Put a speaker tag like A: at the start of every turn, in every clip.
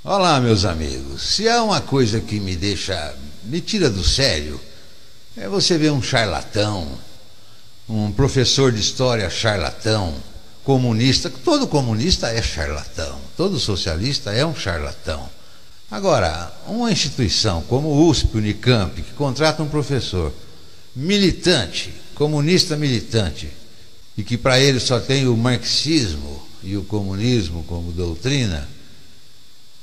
A: Olá, meus amigos. Se há uma coisa que me tira do sério, é você ver um charlatão, um professor de história charlatão, comunista. Todo comunista é charlatão, todo socialista é um charlatão. Agora, uma instituição como o USP, Unicamp, que contrata um professor militante, comunista militante, e que para ele só tem o marxismo e o comunismo como doutrina,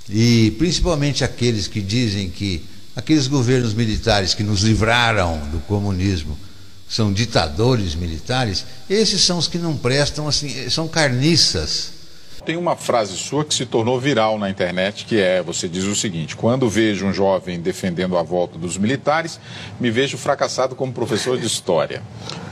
A: e principalmente aqueles que dizem que aqueles governos militares que nos livraram do comunismo são ditadores militares, esses são os que não prestam, assim, são carniças.
B: Tem uma frase sua que se tornou viral na internet, que você diz o seguinte: quando vejo um jovem defendendo a volta dos militares, me vejo fracassado como professor de história.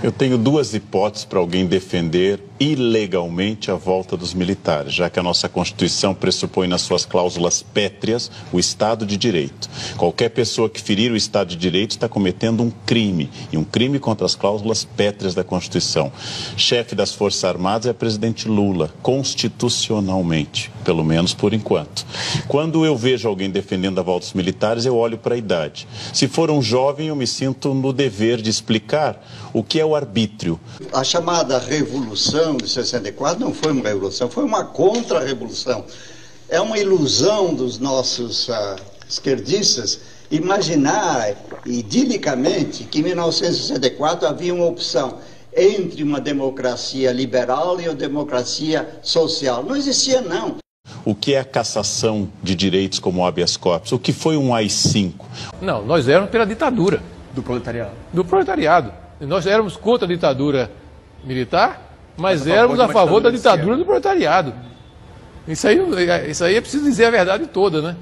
C: Eu tenho duas hipóteses para alguém defender ilegalmente a volta dos militares, já que a nossa Constituição pressupõe nas suas cláusulas pétreas o Estado de Direito. Qualquer pessoa que ferir o Estado de Direito está cometendo um crime, e um crime contra as cláusulas pétreas da Constituição. Chefe das Forças Armadas é o presidente Lula, constitucionalmente, pelo menos por enquanto. Quando eu vejo alguém defendendo a volta dos militares, eu olho para a idade. Se for um jovem, eu me sinto no dever de explicar o que é o arbítrio.
D: A chamada Revolução de 64 não foi uma revolução, foi uma contra-revolução. É uma ilusão dos nossos esquerdistas imaginar idilicamente que em 1964 havia uma opção entre uma democracia liberal e uma democracia social. Não existia, não.
C: O que é a cassação de direitos como o habeas corpus? O que foi um AI-5?
E: Não, nós éramos pela ditadura.
F: Do proletariado.
E: Do proletariado. Nós éramos contra a ditadura militar, mas éramos a favor da ditadura do proletariado. Isso aí é preciso dizer a verdade toda, né?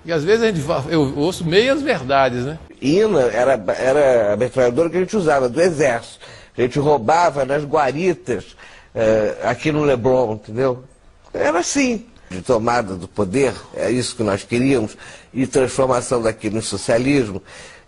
E: E às vezes eu ouço meias verdades, né?
G: INA era a metralhadora que a gente usava, do exército. A gente roubava nas guaritas, aqui no Leblon, entendeu? Era assim, de tomada do poder, é isso que nós queríamos, e transformação daquilo em socialismo.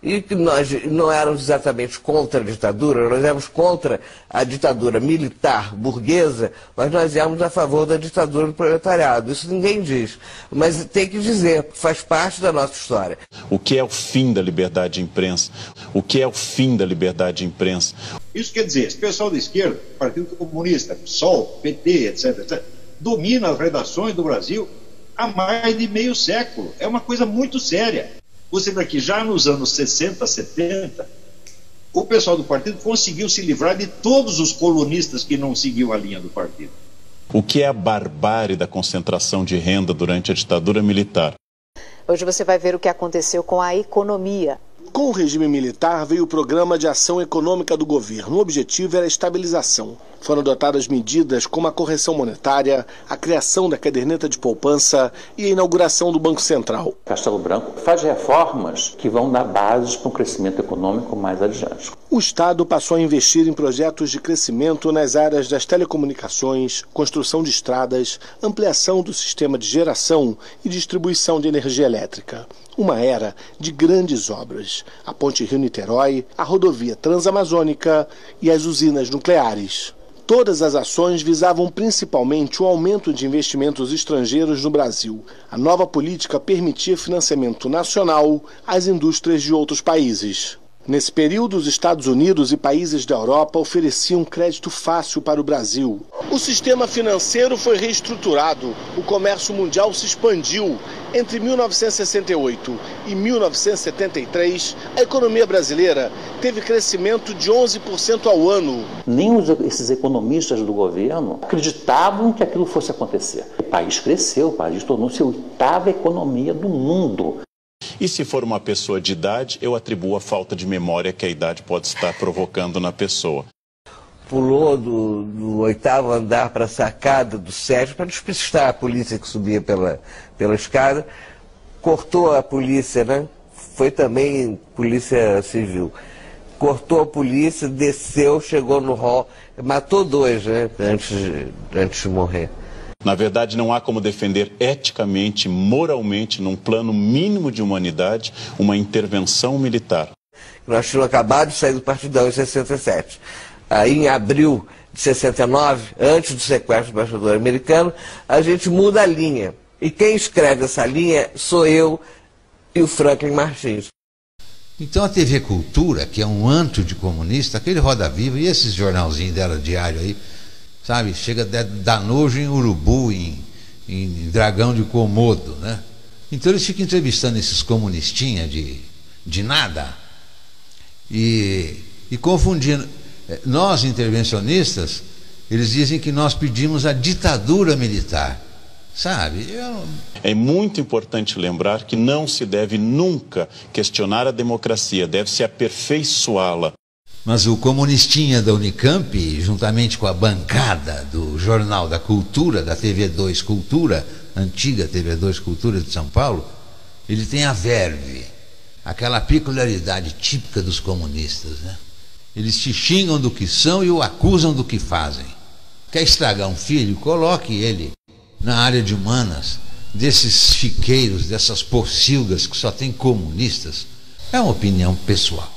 G: E que nós não éramos exatamente contra a ditadura, nós éramos contra a ditadura militar burguesa, mas nós éramos a favor da ditadura do proletariado. Isso ninguém diz, mas tem que dizer, faz parte da nossa história.
C: O que é o fim da liberdade de imprensa? O que é o fim da liberdade de imprensa?
H: Isso quer dizer, esse pessoal da esquerda, Partido Comunista, PSOL, PT, etc., domina as redações do Brasil há mais de meio século. É uma coisa muito séria. Você vê que já nos anos 60, 70, o pessoal do partido conseguiu se livrar de todos os colunistas que não seguiam a linha do partido.
C: O que é a barbárie da concentração de renda durante a ditadura militar?
I: Hoje você vai ver o que aconteceu com a economia.
J: Com o regime militar veio o Programa de Ação Econômica do governo. O objetivo era a estabilização. Foram adotadas medidas como a correção monetária, a criação da caderneta de poupança e a inauguração do Banco Central.
K: Castelo Branco faz reformas que vão dar bases para um crescimento econômico mais adiante.
J: O Estado passou a investir em projetos de crescimento nas áreas das telecomunicações, construção de estradas, ampliação do sistema de geração e distribuição de energia elétrica. Uma era de grandes obras: a Ponte Rio-Niterói, a rodovia transamazônica e as usinas nucleares. Todas as ações visavam principalmente o aumento de investimentos estrangeiros no Brasil. A nova política permitia financiamento nacional às indústrias de outros países. Nesse período, os Estados Unidos e países da Europa ofereciam crédito fácil para o Brasil. O sistema financeiro foi reestruturado, o comércio mundial se expandiu. Entre 1968 e 1973, a economia brasileira teve crescimento de 11% ao ano.
K: Nem esses economistas do governo acreditavam que aquilo fosse acontecer. O país cresceu, o país tornou-se a 8ª economia do mundo.
C: E se for uma pessoa de idade, eu atribuo a falta de memória que a idade pode estar provocando na pessoa.
G: Pulou do 8º andar para a sacada do 7º para despistar a polícia que subia pela escada. Cortou a polícia, né? Foi também polícia civil. Cortou a polícia, desceu, chegou no hall, matou 2, né? Antes de morrer.
C: Na verdade, não há como defender eticamente, moralmente, num plano mínimo de humanidade, uma intervenção militar.
G: Nós tínhamos acabado de sair do Partidão em 67. Aí, em abril de 69, antes do sequestro do embaixador americano, a gente muda a linha. E quem escreve essa linha sou eu e o Franklin Martins.
A: Então a TV Cultura, que é um antro de comunista, aquele Roda Viva e esses jornalzinhos dela diário aí, sabe, chega a dar nojo em Urubu, em Dragão de Komodo, né? Então eles ficam entrevistando esses comunistinhas de nada e confundindo. Nós, intervencionistas, eles dizem que nós pedimos a ditadura militar. Sabe?
C: É muito importante lembrar que não se deve nunca questionar a democracia, deve-se aperfeiçoá-la.
A: Mas o comunistinha da Unicamp, juntamente com a bancada do Jornal da Cultura, da TV2 Cultura, antiga TV2 Cultura de São Paulo, ele tem a verve, aquela peculiaridade típica dos comunistas, né? Eles te xingam do que são e o acusam do que fazem. Quer estragar um filho? Coloque ele na área de humanas, desses chiqueiros, dessas pocilgas que só tem comunistas. É uma opinião pessoal.